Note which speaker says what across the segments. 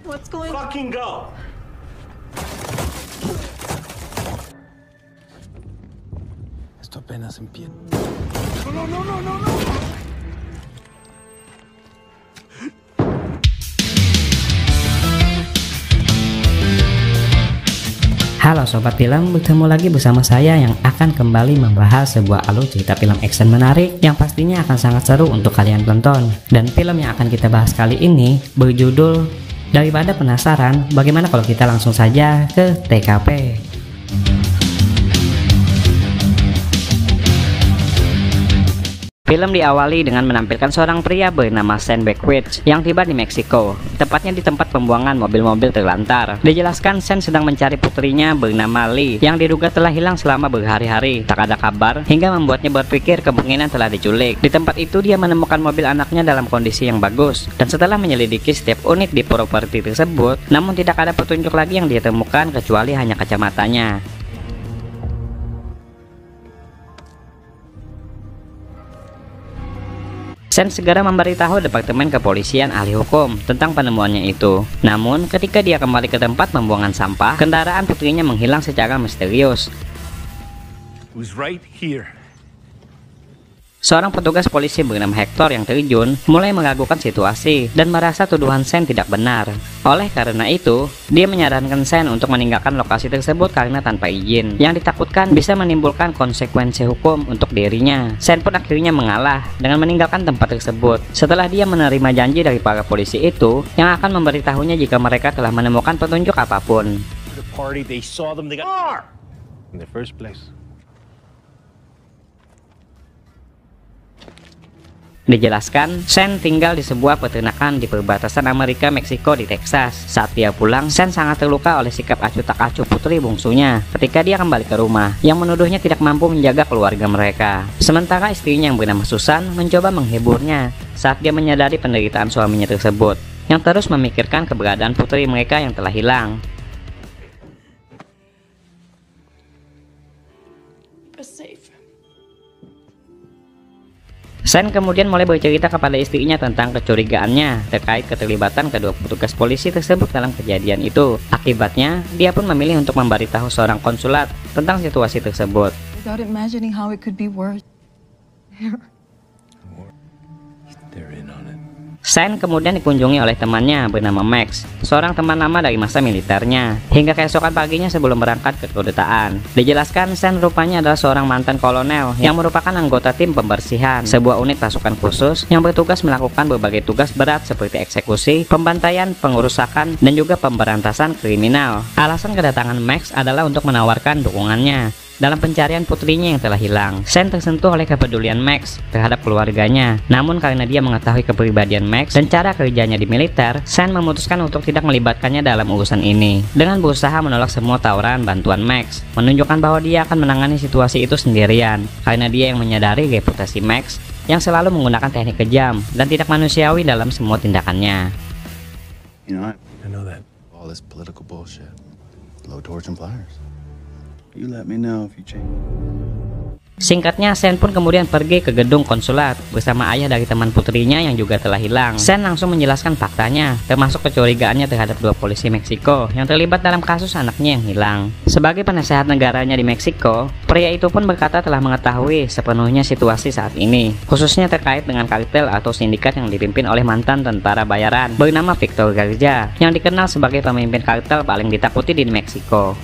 Speaker 1: What's going on?
Speaker 2: Fucking go!
Speaker 3: Esto apenas empieza.
Speaker 2: No, no, no, no, no!
Speaker 4: Halo Sobat Film, bertemu lagi bersama saya yang akan kembali membahas sebuah alur cerita film action menarik yang pastinya akan sangat seru untuk kalian tonton. Dan film yang akan kita bahas kali ini berjudul Daripada Penasaran, bagaimana kalau kita langsung saja ke TKP. Film diawali dengan menampilkan seorang pria bernama Sam Beckwith yang tiba di Meksiko, tepatnya di tempat pembuangan mobil-mobil terlantar. Dijelaskan Sam sedang mencari putrinya bernama Lee yang diduga telah hilang selama berhari-hari, tak ada kabar, hingga membuatnya berpikir kemungkinan telah diculik. Di tempat itu dia menemukan mobil anaknya dalam kondisi yang bagus, dan setelah menyelidiki setiap unit di properti tersebut, namun tidak ada petunjuk lagi yang dia temukan kecuali hanya kacamatanya. Sam segera memberitahu Departemen Kepolisian ahli hukum tentang penemuannya itu. Namun, ketika dia kembali ke tempat pembuangan sampah, kendaraan putrinya menghilang secara misterius.
Speaker 2: It was right here.
Speaker 4: Seorang petugas polisi bernama Hector yang terjun mulai meragukan situasi dan merasa tuduhan Sam tidak benar. Oleh karena itu, dia menyarankan Sam untuk meninggalkan lokasi tersebut karena tanpa izin, yang ditakutkan bisa menimbulkan konsekuensi hukum untuk dirinya. Sam pun akhirnya mengalah dengan meninggalkan tempat tersebut setelah dia menerima janji dari para polisi itu yang akan memberitahunya jika mereka telah menemukan petunjuk apapun.
Speaker 2: The party, they saw them, they got in the first place.
Speaker 4: Dijelaskan, Sam tinggal di sebuah peternakan di perbatasan Amerika Meksiko di Texas. Saat dia pulang, Sam sangat terluka oleh sikap acuh tak acuh putri bungsunya ketika dia kembali ke rumah, yang menuduhnya tidak mampu menjaga keluarga mereka. Sementara istrinya yang bernama Susan mencoba menghiburnya saat dia menyadari penderitaan suaminya tersebut, yang terus memikirkan keberadaan putri mereka yang telah hilang. Sam kemudian mulai bercerita kepada istrinya tentang kecurigaannya terkait keterlibatan kedua petugas polisi tersebut dalam kejadian itu. Akibatnya, dia pun memilih untuk memberitahu seorang konsulat tentang situasi tersebut.
Speaker 1: Without imagining how it could be worse.
Speaker 2: They're in on it.
Speaker 4: Sam kemudian dikunjungi oleh temannya bernama Max, seorang teman lama dari masa militernya, hingga keesokan paginya sebelum berangkat ke kedutaan. Dijelaskan Sam rupanya adalah seorang mantan kolonel yang merupakan anggota tim pembersihan, sebuah unit pasukan khusus yang bertugas melakukan berbagai tugas berat seperti eksekusi, pembantaian, pengerusakan, dan juga pemberantasan kriminal. Alasan kedatangan Max adalah untuk menawarkan dukungannya dalam pencarian putrinya yang telah hilang. Sam tersentuh oleh kepedulian Max terhadap keluarganya. Namun karena dia mengetahui kepribadian Max dan cara kerjanya di militer, Sam memutuskan untuk tidak melibatkannya dalam urusan ini. Dengan berusaha menolak semua tawaran bantuan Max, menunjukkan bahwa dia akan menangani situasi itu sendirian, karena dia yang menyadari reputasi Max yang selalu menggunakan teknik kejam dan tidak manusiawi dalam semua tindakannya.
Speaker 5: You know,
Speaker 2: I know that.
Speaker 5: all this political bullshit. Blowtorch and pliers. You let me know if you change.
Speaker 4: Singkatnya, Sam pun kemudian pergi ke gedung konsulat bersama ayah dari teman putrinya yang juga telah hilang. Sam langsung menjelaskan faktanya, termasuk kecurigaannya terhadap dua polisi Meksiko yang terlibat dalam kasus anaknya yang hilang. Sebagai penasehat negaranya di Meksiko, pria itu pun berkata telah mengetahui sepenuhnya situasi saat ini, khususnya terkait dengan kartel atau sindikat yang dipimpin oleh mantan tentara bayaran bernama Victor Garza, yang dikenal sebagai pemimpin kartel paling ditakuti di Meksiko.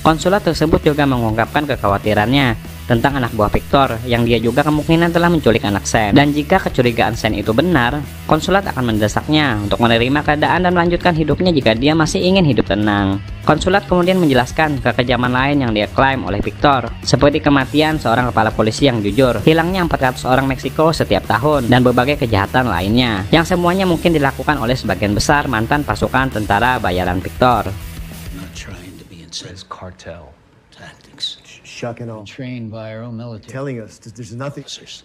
Speaker 4: Konsulat tersebut juga mengungkapkan kekhawatirannya tentang anak buah Victor yang dia juga kemungkinan telah menculik anak Sam. Dan jika kecurigaan Sam itu benar, konsulat akan mendesaknya untuk menerima keadaan dan melanjutkan hidupnya jika dia masih ingin hidup tenang. Konsulat kemudian menjelaskan kekejaman lain yang dia klaim oleh Victor, seperti kematian seorang kepala polisi yang jujur, hilangnya 400 orang Meksiko setiap tahun, dan berbagai kejahatan lainnya, yang semuanya mungkin dilakukan oleh sebagian besar mantan pasukan tentara bayaran Victor.
Speaker 6: Says cartel tactics.
Speaker 7: Shucking all.
Speaker 6: Trained by our own military.
Speaker 7: Telling us that there's nothing.
Speaker 6: Officers.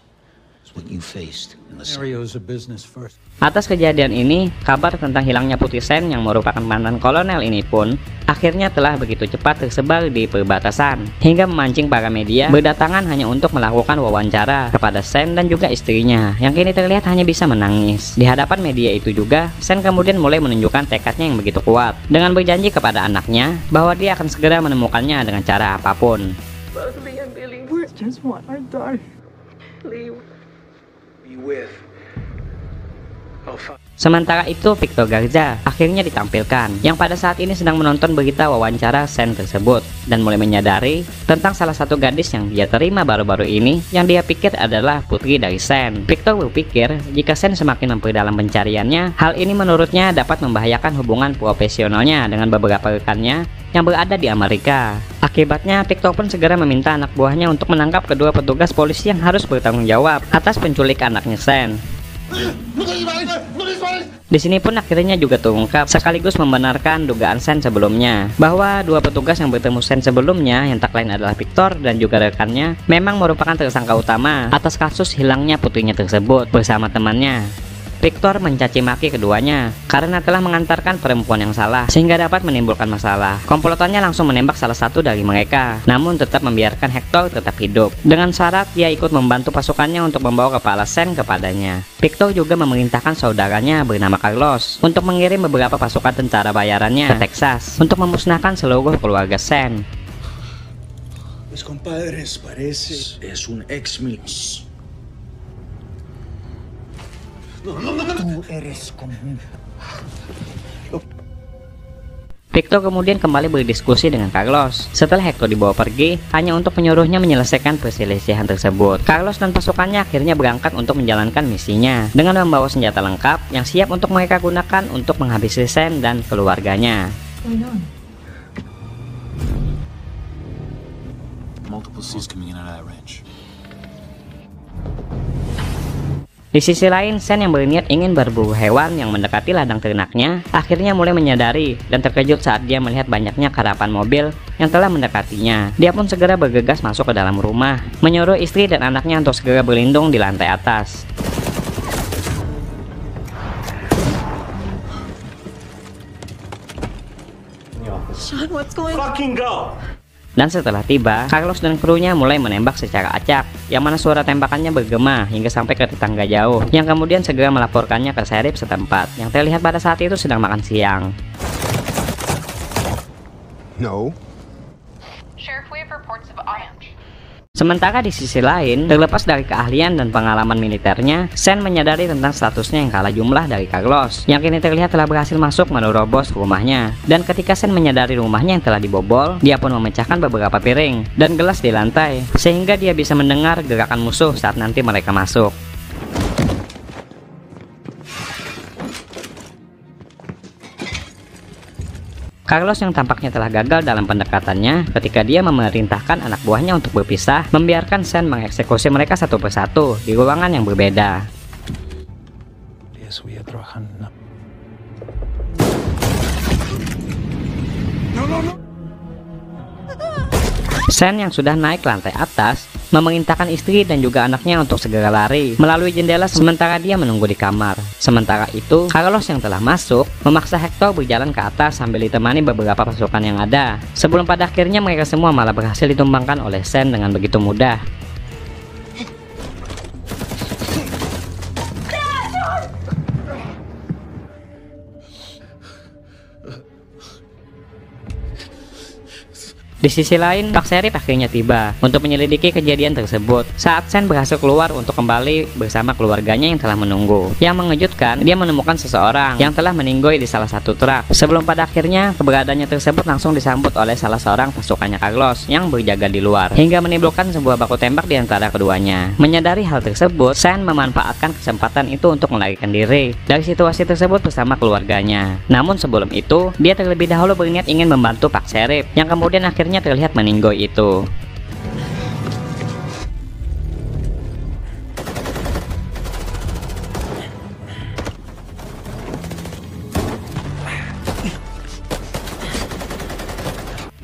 Speaker 6: It's what you faced in the
Speaker 3: Scenario's a business first.
Speaker 4: Atas kejadian ini, kabar tentang hilangnya Putri Sen yang merupakan mantan kolonel ini pun akhirnya telah begitu cepat tersebar di perbatasan hingga memancing para media berdatangan hanya untuk melakukan wawancara kepada Sen dan juga istrinya yang kini terlihat hanya bisa menangis. Di hadapan media itu juga, Sen kemudian mulai menunjukkan tekadnya yang begitu kuat dengan berjanji kepada anaknya bahwa dia akan segera menemukannya dengan cara apapun.
Speaker 1: Just want our daughter. Leave.
Speaker 6: Be with.
Speaker 4: Sementara itu, Victor Garza akhirnya ditampilkan yang pada saat ini sedang menonton berita wawancara Sen tersebut dan mulai menyadari tentang salah satu gadis yang dia terima baru-baru ini yang dia pikir adalah putri dari Sen. Victor berpikir jika Sen semakin memperdalam pencariannya, hal ini menurutnya dapat membahayakan hubungan profesionalnya dengan beberapa rekannya yang berada di Amerika. Akibatnya, Victor pun segera meminta anak buahnya untuk menangkap kedua petugas polisi yang harus bertanggung jawab atas penculikan anaknya Sen. Di sini pun akhirnya juga terungkap sekaligus membenarkan dugaan Sen sebelumnya bahwa dua petugas yang bertemu Sen sebelumnya yang tak lain adalah Victor dan juga rekannya memang merupakan tersangka utama atas kasus hilangnya putrinya tersebut bersama temannya. Victor mencaci maki keduanya karena telah mengantarkan perempuan yang salah sehingga dapat menimbulkan masalah. Komplotannya langsung menembak salah satu dari mereka, namun tetap membiarkan Hector tetap hidup dengan syarat dia ikut membantu pasukannya untuk membawa kepala Sen kepadanya. Victor juga memerintahkan saudaranya bernama Carlos untuk mengirim beberapa pasukan tentara bayarannya ke Texas untuk memusnahkan seluruh keluarga Sen.
Speaker 6: Mis compadres parece es un ex mil.
Speaker 4: Victor kemudian kembali berdiskusi dengan Carlos setelah Hector dibawa pergi hanya untuk menyuruhnya menyelesaikan perselisihan tersebut. Carlos dan pasukannya akhirnya berangkat untuk menjalankan misinya dengan membawa senjata lengkap yang siap untuk mereka gunakan untuk menghabisi Sen dan keluarganya.
Speaker 5: Multiple seas coming in and out of that ranch.
Speaker 4: Di sisi lain, Sen yang berniat ingin berburu hewan yang mendekati ladang ternaknya akhirnya mulai menyadari dan terkejut saat dia melihat banyaknya karapan mobil yang telah mendekatinya. Dia pun segera bergegas masuk ke dalam rumah, menyuruh istri dan anaknya untuk segera berlindung di lantai atas.
Speaker 1: Sean, what's going on?
Speaker 2: Fucking go!
Speaker 4: Dan setelah tiba, Carlos dan krunya mulai menembak secara acak, yang mana suara tembakannya bergema hingga sampai ke tetangga jauh, yang kemudian segera melaporkannya ke sheriff setempat, yang terlihat pada saat itu sedang makan siang.
Speaker 5: No.
Speaker 7: Sheriff, we have reports of ambush.
Speaker 4: Sementara di sisi lain, terlepas dari keahlian dan pengalaman militernya, Sen menyadari tentang statusnya yang kalah jumlah dari Carlos, yang kini terlihat telah berhasil masuk menerobos rumahnya. Dan ketika Sen menyadari rumahnya yang telah dibobol, dia pun memecahkan beberapa piring dan gelas di lantai, sehingga dia bisa mendengar gerakan musuh saat nanti mereka masuk. Carlos yang tampaknya telah gagal dalam pendekatannya ketika dia memerintahkan anak buahnya untuk berpisah, membiarkan Sen mengeksekusi mereka satu persatu di ruangan yang berbeda. Sen yang sudah naik lantai atas memerintahkan istri dan juga anaknya untuk segera lari melalui jendela sementara dia menunggu di kamar. Sementara itu, Carlos yang telah masuk memaksa Hector berjalan ke atas sambil ditemani beberapa pasukan yang ada. Sebelum pada akhirnya mereka semua malah berhasil ditumbangkan oleh Sen dengan begitu mudah. Di sisi lain, Pak Sheriff akhirnya tiba untuk menyelidiki kejadian tersebut saat Sen berhasil keluar untuk kembali bersama keluarganya yang telah menunggu. Yang mengejutkan, dia menemukan seseorang yang telah meninggoy di salah satu truk. Sebelum pada akhirnya, keberadaannya tersebut langsung disambut oleh salah seorang pasukannya Carlos yang berjaga di luar, hingga menimbulkan sebuah baku tembak di antara keduanya. Menyadari hal tersebut, Sen memanfaatkan kesempatan itu untuk melarikan diri dari situasi tersebut bersama keluarganya. Namun sebelum itu, dia terlebih dahulu berniat ingin membantu Pak Sheriff yang kemudian akhirnya terlihat meninggoy itu.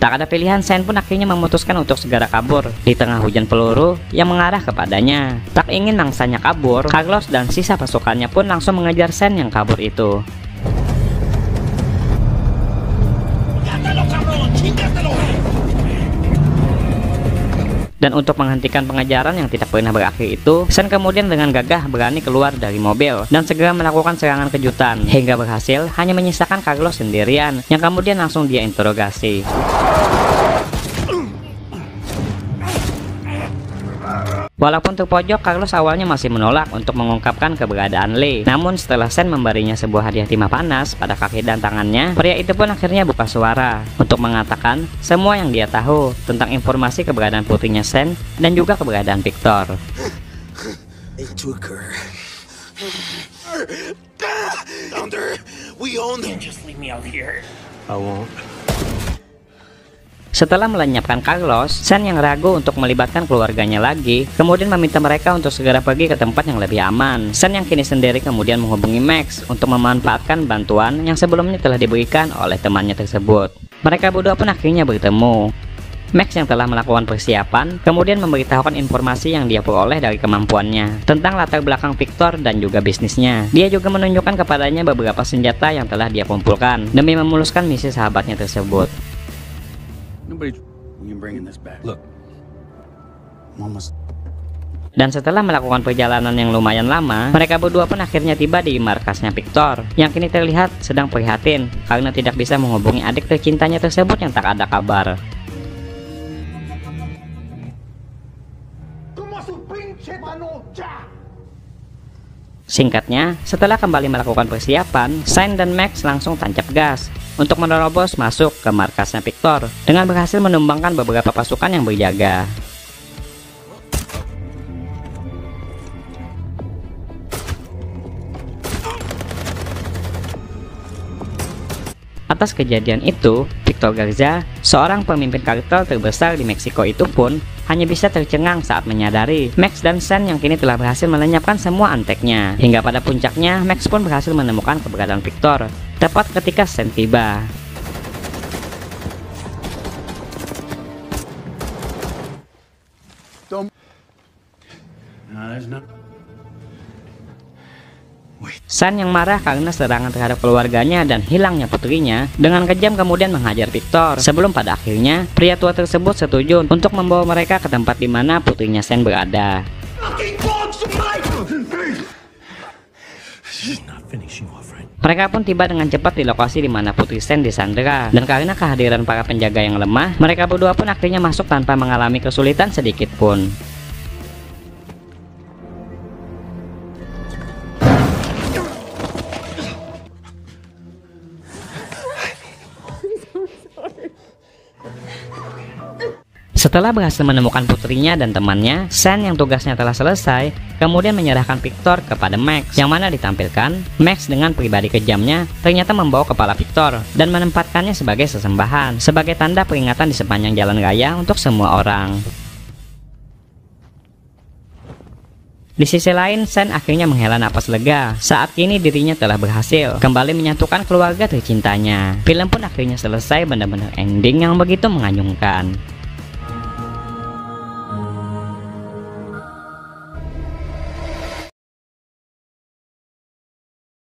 Speaker 4: Tak ada pilihan, Sen pun akhirnya memutuskan untuk segera kabur di tengah hujan peluru yang mengarah kepadanya. Tak ingin mangsanya kabur, Carlos dan sisa pasukannya pun langsung mengejar Sen yang kabur itu. Dan untuk menghentikan pengejaran yang tidak pernah berakhir itu, Sen kemudian dengan gagah berani keluar dari mobil dan segera melakukan serangan kejutan hingga berhasil, hanya menyisakan Carlos sendirian yang kemudian langsung dia interogasi. Walaupun terpojok, Carlos awalnya masih menolak untuk mengungkapkan keberadaan Lee. Namun setelah Sen memberinya sebuah hadiah timah panas pada kaki dan tangannya, pria itu pun akhirnya buka suara untuk mengatakan semua yang dia tahu tentang informasi keberadaan putrinya Sen dan juga keberadaan Victor.
Speaker 6: They took her. Thunder, we own them. Just leave me out here.
Speaker 2: I won't.
Speaker 4: Setelah melenyapkan Carlos, Sen yang ragu untuk melibatkan keluarganya lagi, kemudian meminta mereka untuk segera pergi ke tempat yang lebih aman. Sen yang kini sendiri kemudian menghubungi Max untuk memanfaatkan bantuan yang sebelumnya telah diberikan oleh temannya tersebut. Mereka berdua pun akhirnya bertemu. Max yang telah melakukan persiapan, kemudian memberitahukan informasi yang dia peroleh dari kemampuannya tentang latar belakang Victor dan juga bisnisnya. Dia juga menunjukkan kepadanya beberapa senjata yang telah dia kumpulkan demi memuluskan misi sahabatnya tersebut.
Speaker 5: Nobody. We can bring this back.
Speaker 6: Look,
Speaker 5: Mama's.
Speaker 4: Dan setelah melakukan perjalanan yang lumayan lama, mereka berdua pun akhirnya tiba di markasnya Victor, yang kini terlihat sedang prihatin karena tidak bisa menghubungi adik tercintanya tersebut yang tak ada kabar. Singkatnya, setelah kembali melakukan persiapan, Sen dan Max langsung tancap gas untuk menerobos masuk ke markasnya Victor dengan berhasil menumbangkan beberapa pasukan yang berjaga. Atas kejadian itu, Victor Garza, seorang pemimpin kartel terbesar di Meksiko itu pun hanya bisa tercengang saat menyadari Max dan Sen yang kini telah berhasil melenyapkan semua anteknya. Hingga pada puncaknya, Max pun berhasil menemukan keberadaan Victor tepat ketika Sen tiba. Sen yang marah karena serangan terhadap keluarganya dan hilangnya putrinya dengan kejam kemudian menghajar Victor sebelum pada akhirnya pria tua tersebut setuju untuk membawa mereka ke tempat di mana putrinya Sen berada. Mereka pun tiba dengan cepat di lokasi di mana putri Sen disandera, dan karena kehadiran para penjaga yang lemah, mereka berdua pun akhirnya masuk tanpa mengalami kesulitan sedikit pun. Setelah berhasil menemukan putrinya dan temannya, Sen yang tugasnya telah selesai kemudian menyerahkan Victor kepada Max, yang mana ditampilkan Max dengan pribadi kejamnya ternyata membawa kepala Victor dan menempatkannya sebagai sesembahan, sebagai tanda peringatan di sepanjang jalan raya untuk semua orang. Di sisi lain, Sen akhirnya menghela napas lega saat kini dirinya telah berhasil kembali menyatukan keluarga tercintanya. Film pun akhirnya selesai, benar-benar ending yang begitu menganyumkan.